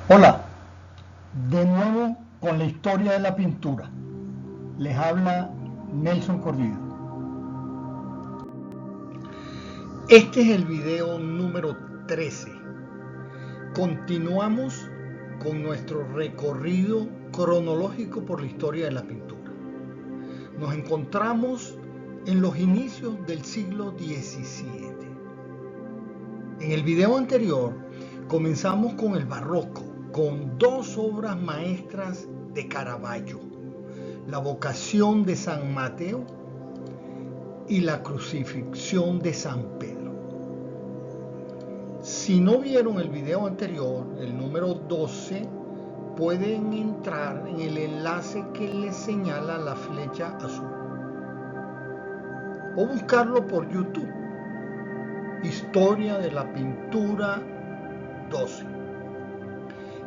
Hola, de nuevo con la historia de la pintura. Les habla Nelson Corrido. Este es el video número 13. Continuamos con nuestro recorrido cronológico por la historia de la pintura. Nos encontramos en los inicios del siglo XVII. En el video anterior comenzamos con el barroco, con dos obras maestras de Caravaggio: la Vocación de San Mateo y la Crucifixión de San Pedro. Si no vieron el video anterior, el número 12, pueden entrar en el enlace que les señala la flecha azul o buscarlo por YouTube. Historia de la pintura 12.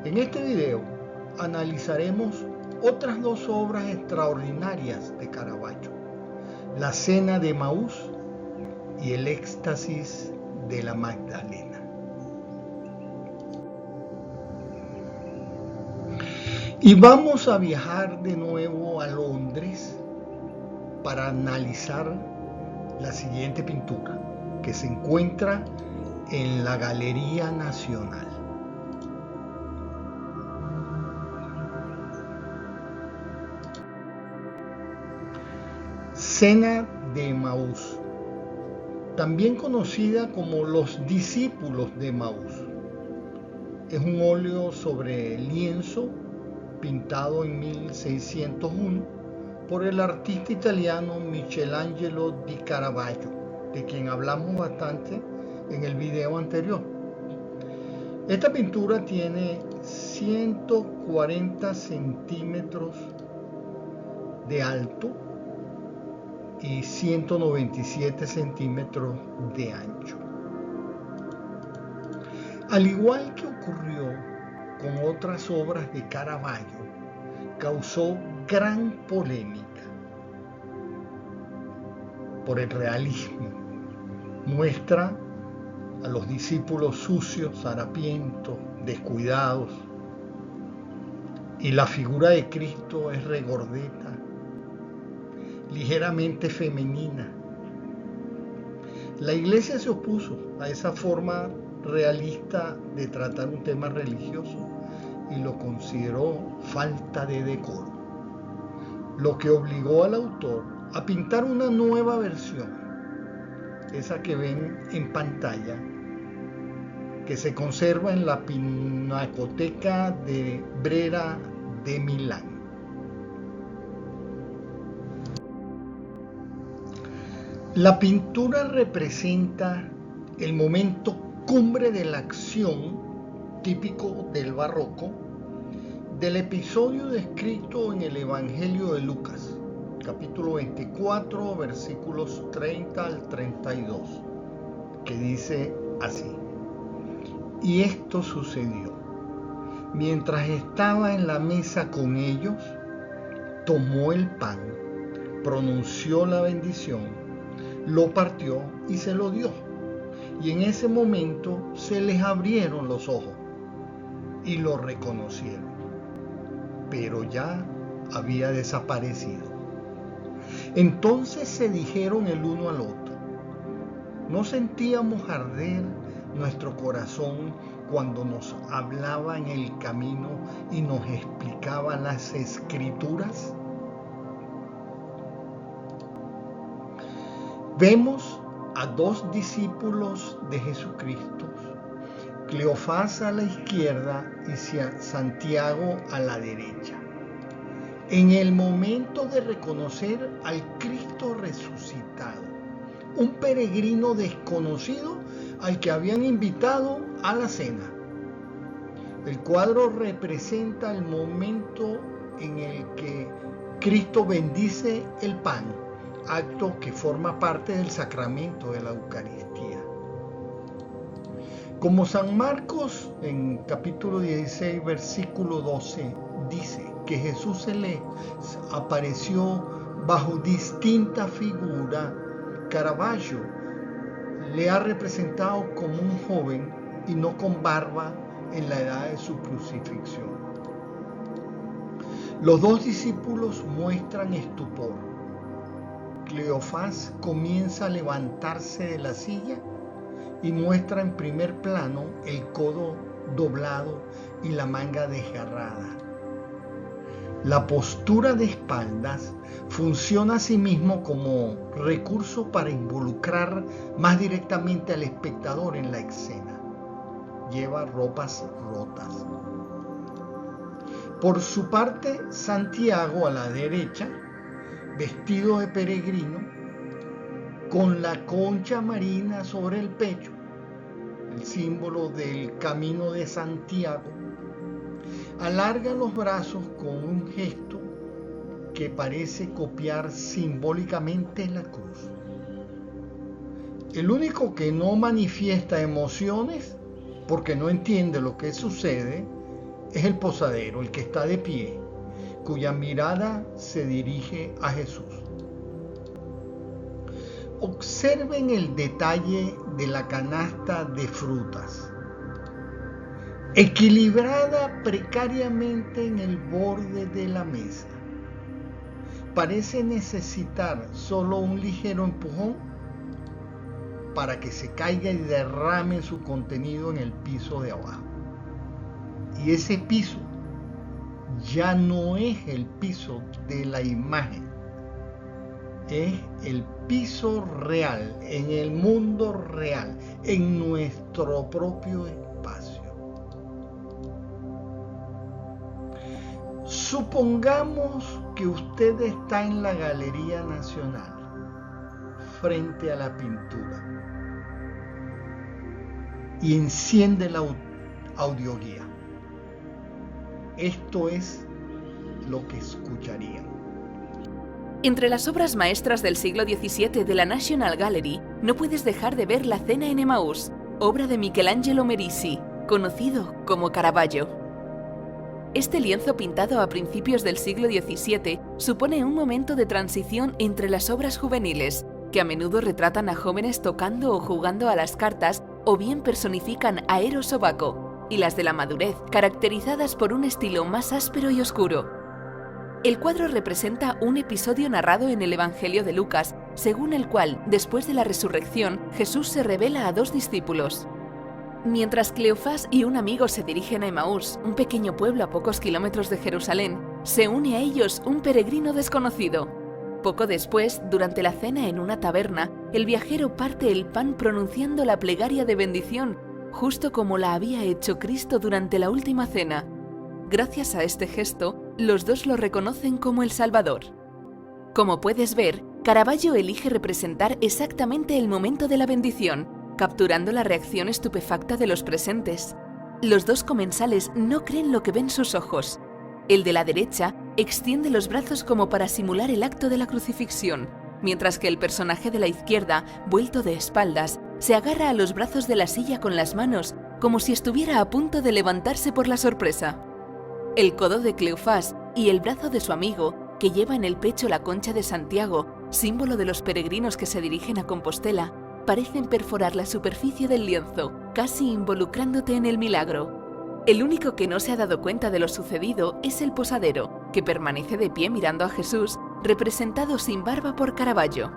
En este video analizaremos otras dos obras extraordinarias de Caravaggio: la Cena de Emaús y el Éxtasis de la Magdalena. Y vamos a viajar de nuevo a Londres para analizar la siguiente pintura, que se encuentra en la Galería Nacional. Cena de Emaús, también conocida como Los Discípulos de Emaús. Es un óleo sobre lienzo pintado en 1601 por el artista italiano Michelangelo di Caravaggio, de quien hablamos bastante en el video anterior. Esta pintura tiene 140 centímetros de alto y 197 centímetros de ancho. Al igual que ocurrió con otras obras de Caravaggio, causó gran polémica por el realismo. Muestra a los discípulos sucios, harapientos, descuidados, y la figura de Cristo es regordeta, ligeramente femenina. La Iglesia se opuso a esa forma realista de tratar un tema religioso y lo consideró falta de decoro, lo que obligó al autor a pintar una nueva versión, esa que ven en pantalla, que se conserva en la Pinacoteca de Brera de Milán. La pintura representa el momento cumbre de la acción, típico del barroco, del episodio descrito en el Evangelio de Lucas, capítulo 24, versículos 30 al 32, que dice así: Y esto sucedió: mientras estaba en la mesa con ellos, tomó el pan, pronunció la bendición, lo partió y se lo dio. Y en ese momento se les abrieron los ojos y lo reconocieron, pero ya había desaparecido. Entonces se dijeron el uno al otro: ¿no sentíamos arder nuestro corazón cuando nos hablaba en el camino y nos explicaba las Escrituras? Vemos a dos discípulos de Jesucristo, Cleofás a la izquierda y Santiago a la derecha, en el momento de reconocer al Cristo resucitado, un peregrino desconocido al que habían invitado a la cena. El cuadro representa el momento en el que Cristo bendice el pan, acto que forma parte del sacramento de la Eucaristía. Como San Marcos en capítulo 16, versículo 12, dice que Jesús se le apareció bajo distinta figura, Caravaggio le ha representado como un joven y no con barba en la edad de su crucifixión. Los dos discípulos muestran estupor. Cleofás comienza a levantarse de la silla y muestra en primer plano el codo doblado y la manga desgarrada. La postura de espaldas funciona asimismo como recurso para involucrar más directamente al espectador en la escena. Lleva ropas rotas. Por su parte, Santiago a la derecha, vestido de peregrino, con la concha marina sobre el pecho, el símbolo del camino de Santiago, alarga los brazos con un gesto que parece copiar simbólicamente la cruz. El único que no manifiesta emociones, porque no entiende lo que sucede, es el posadero, el que está de pie, cuya mirada se dirige a Jesús. Observen el detalle de la canasta de frutas, equilibrada precariamente en el borde de la mesa. Parece necesitar solo un ligero empujón para que se caiga y derrame su contenido en el piso de abajo. Y ese piso ya no es el piso de la imagen, es el piso real, en el mundo real, en nuestro propio espacio. Supongamos que usted está en la Galería Nacional, frente a la pintura, y enciende la audioguía. Esto es lo que escucharían. Entre las obras maestras del siglo XVII de la National Gallery, no puedes dejar de ver La Cena en Emaús, obra de Michelangelo Merisi, conocido como Caravaggio. Este lienzo pintado a principios del siglo XVII supone un momento de transición entre las obras juveniles, que a menudo retratan a jóvenes tocando o jugando a las cartas o bien personifican a Eros o Baco, y las de la madurez, caracterizadas por un estilo más áspero y oscuro. El cuadro representa un episodio narrado en el Evangelio de Lucas, según el cual, después de la resurrección, Jesús se revela a dos discípulos. Mientras Cleofás y un amigo se dirigen a Emaús, un pequeño pueblo a pocos kilómetros de Jerusalén, se une a ellos un peregrino desconocido. Poco después, durante la cena en una taberna, el viajero parte el pan pronunciando la plegaria de bendición, justo como la había hecho Cristo durante la última cena. Gracias a este gesto, los dos lo reconocen como el Salvador. Como puedes ver, Caravaggio elige representar exactamente el momento de la bendición, capturando la reacción estupefacta de los presentes. Los dos comensales no creen lo que ven sus ojos. El de la derecha extiende los brazos como para simular el acto de la crucifixión, mientras que el personaje de la izquierda, vuelto de espaldas, se agarra a los brazos de la silla con las manos, como si estuviera a punto de levantarse por la sorpresa. El codo de Cleofás y el brazo de su amigo, que lleva en el pecho la concha de Santiago, símbolo de los peregrinos que se dirigen a Compostela, parecen perforar la superficie del lienzo, casi involucrándote en el milagro. El único que no se ha dado cuenta de lo sucedido es el posadero, que permanece de pie mirando a Jesús, representado sin barba por Caravaggio.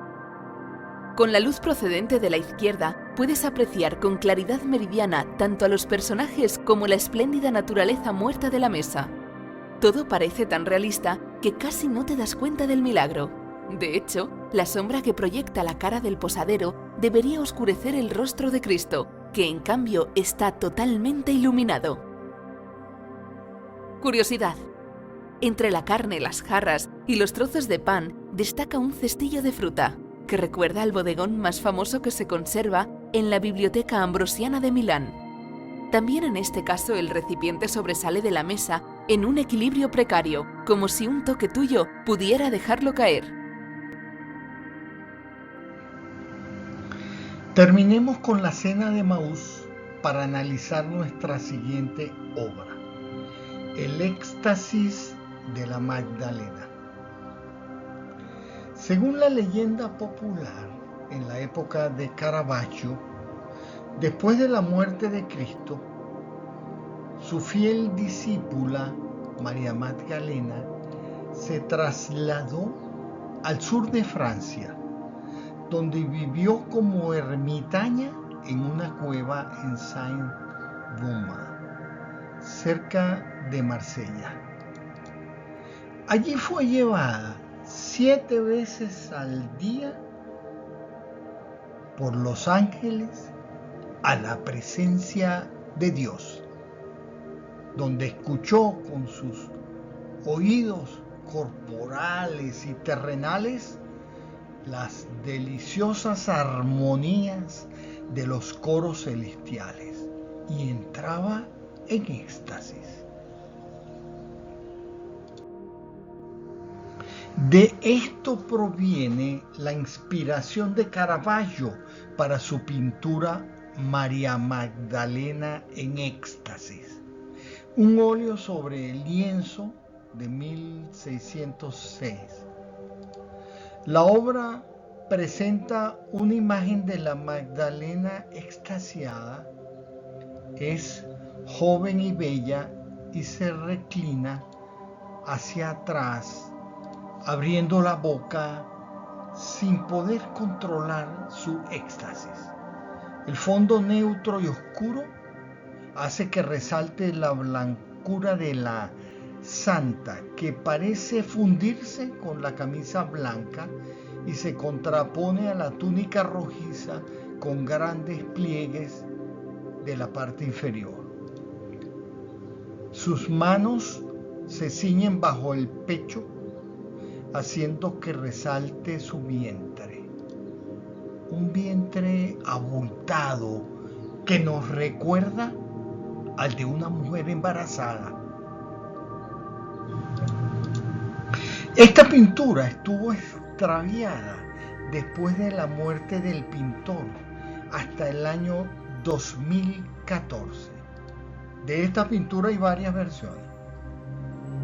Con la luz procedente de la izquierda, puedes apreciar con claridad meridiana tanto a los personajes como la espléndida naturaleza muerta de la mesa. Todo parece tan realista que casi no te das cuenta del milagro. De hecho, la sombra que proyecta la cara del posadero debería oscurecer el rostro de Cristo, que en cambio está totalmente iluminado. Curiosidad. Entre la carne, las jarras y los trozos de pan destaca un cestillo de fruta, que recuerda al bodegón más famoso que se conserva en la Biblioteca Ambrosiana de Milán. También en este caso el recipiente sobresale de la mesa en un equilibrio precario, como si un toque tuyo pudiera dejarlo caer. Terminemos con la cena de Emaús para analizar nuestra siguiente obra, El éxtasis de la Magdalena. Según la leyenda popular, en la época de Caravaggio, después de la muerte de Cristo, su fiel discípula, María Magdalena, se trasladó al sur de Francia, donde vivió como ermitaña en una cueva en Saint-Baume, cerca de Marsella. Allí fue llevada 7 veces al día por los ángeles a la presencia de Dios, donde escuchó con sus oídos corporales y terrenales las deliciosas armonías de los coros celestiales y entraba en éxtasis. De esto proviene la inspiración de Caravaggio para su pintura María Magdalena en éxtasis, un óleo sobre lienzo de 1606. La obra presenta una imagen de la Magdalena extasiada, es joven y bella y se reclina hacia atrás, abriendo la boca sin poder controlar su éxtasis. El fondo neutro y oscuro hace que resalte la blancura de la santa, que parece fundirse con la camisa blanca y se contrapone a la túnica rojiza con grandes pliegues de la parte inferior. Sus manos se ciñen bajo el pecho, haciendo que resalte su vientre. Un vientre abultado que nos recuerda al de una mujer embarazada. Esta pintura estuvo extraviada después de la muerte del pintor hasta el año 2014. De esta pintura hay varias versiones.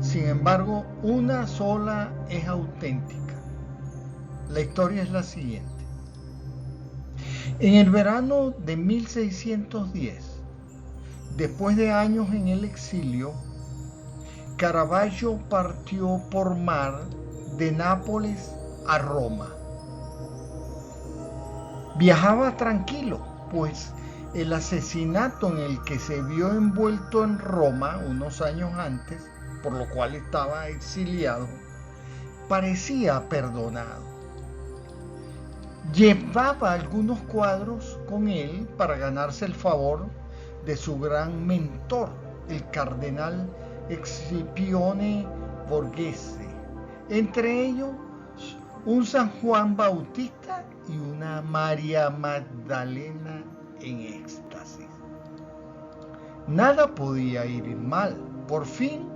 Sin embargo, una sola es auténtica. La historia es la siguiente. En el verano de 1610, después de años en el exilio, Caravaggio partió por mar de Nápoles a Roma. Viajaba tranquilo, pues el asesinato en el que se vio envuelto en Roma unos años antes, por lo cual estaba exiliado, parecía perdonado. Llevaba algunos cuadros con él para ganarse el favor de su gran mentor, el cardenal Scipione Borghese, entre ellos un San Juan Bautista y una María Magdalena en éxtasis. Nada podía ir mal. Por fin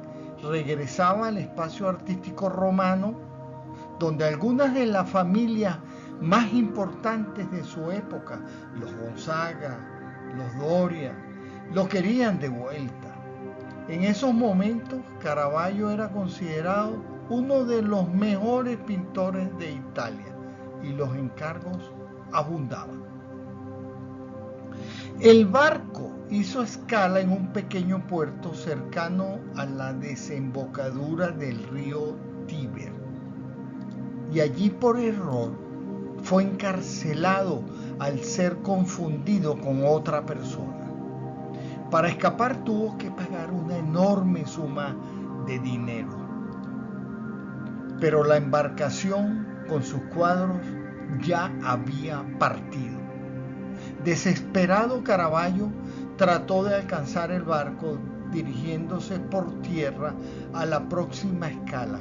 regresaba al espacio artístico romano, donde algunas de las familias más importantes de su época, los Gonzaga, los Doria, lo querían de vuelta. En esos momentos, Caravaggio era considerado uno de los mejores pintores de Italia y los encargos abundaban. El barco hizo escala en un pequeño puerto cercano a la desembocadura del río Tíber, y allí por error fue encarcelado al ser confundido con otra persona. Para escapar tuvo que pagar una enorme suma de dinero. Pero la embarcación con sus cuadros ya había partido. Desesperado, Caravaggio trató de alcanzar el barco dirigiéndose por tierra a la próxima escala,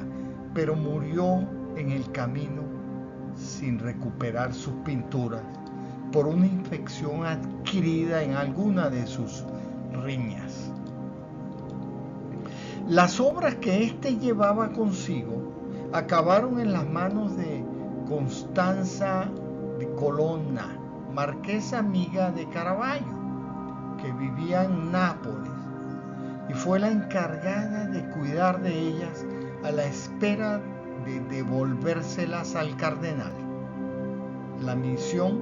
pero murió en el camino sin recuperar sus pinturas por una infección adquirida en alguna de sus riñas. Las obras que éste llevaba consigo acabaron en las manos de Constanza de Colonna, marquesa amiga de Caravaggio, que vivía en Nápoles, y fue la encargada de cuidar de ellas a la espera de devolvérselas al cardenal. La misión,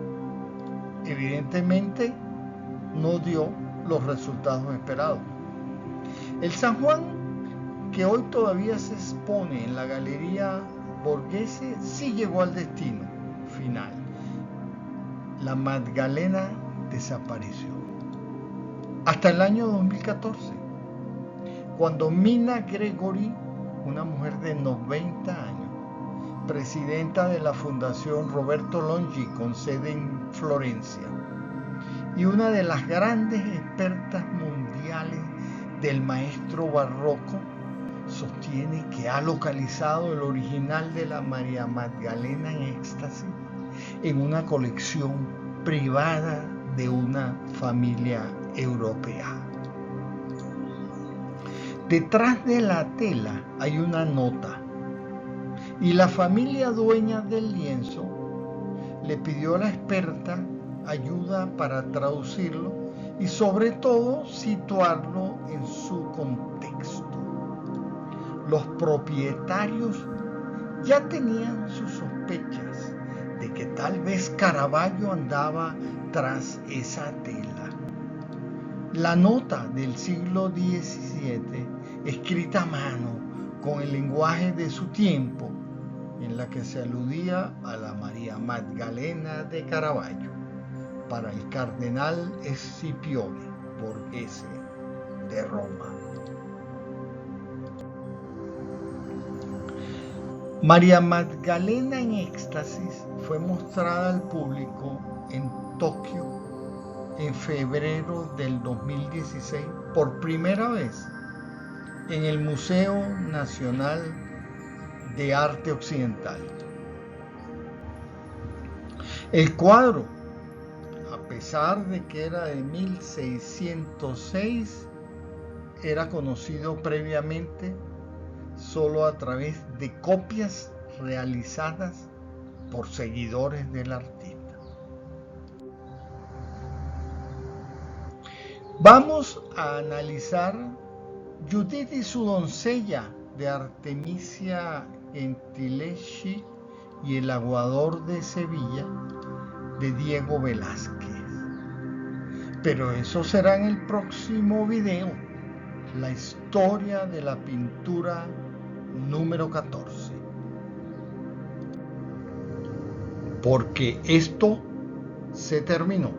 evidentemente, no dio los resultados esperados. El San Juan, que hoy todavía se expone en la Galería Borghese, sí llegó al destino final. La Magdalena desapareció. Hasta el año 2014, cuando Mina Gregory, una mujer de 90 años, presidenta de la Fundación Roberto Longi con sede en Florencia, y una de las grandes expertas mundiales del maestro barroco, sostiene que ha localizado el original de la María Magdalena en éxtasis en una colección privada de una familia europea. Detrás de la tela hay una nota, y la familia dueña del lienzo le pidió a la experta ayuda para traducirlo y sobre todo situarlo en su contexto. Los propietarios ya tenían sus sospechas de que tal vez Caravaggio andaba tras esa tela. La nota del siglo XVII, escrita a mano con el lenguaje de su tiempo, en la que se aludía a la María Magdalena de Caravaggio, para el cardenal Escipione Borghese de Roma. María Magdalena en éxtasis fue mostrada al público en Tokio en febrero del 2016 por primera vez en el Museo Nacional de Arte Occidental. El cuadro, a pesar de que era de 1606, era conocido previamente solo a través de copias realizadas por seguidores del artista. Vamos a analizar Judith y su doncella de Artemisia Gentileschi y El aguador de Sevilla de Diego Velázquez. Pero eso será en el próximo video, la historia de la pintura número 14. Porque esto se terminó.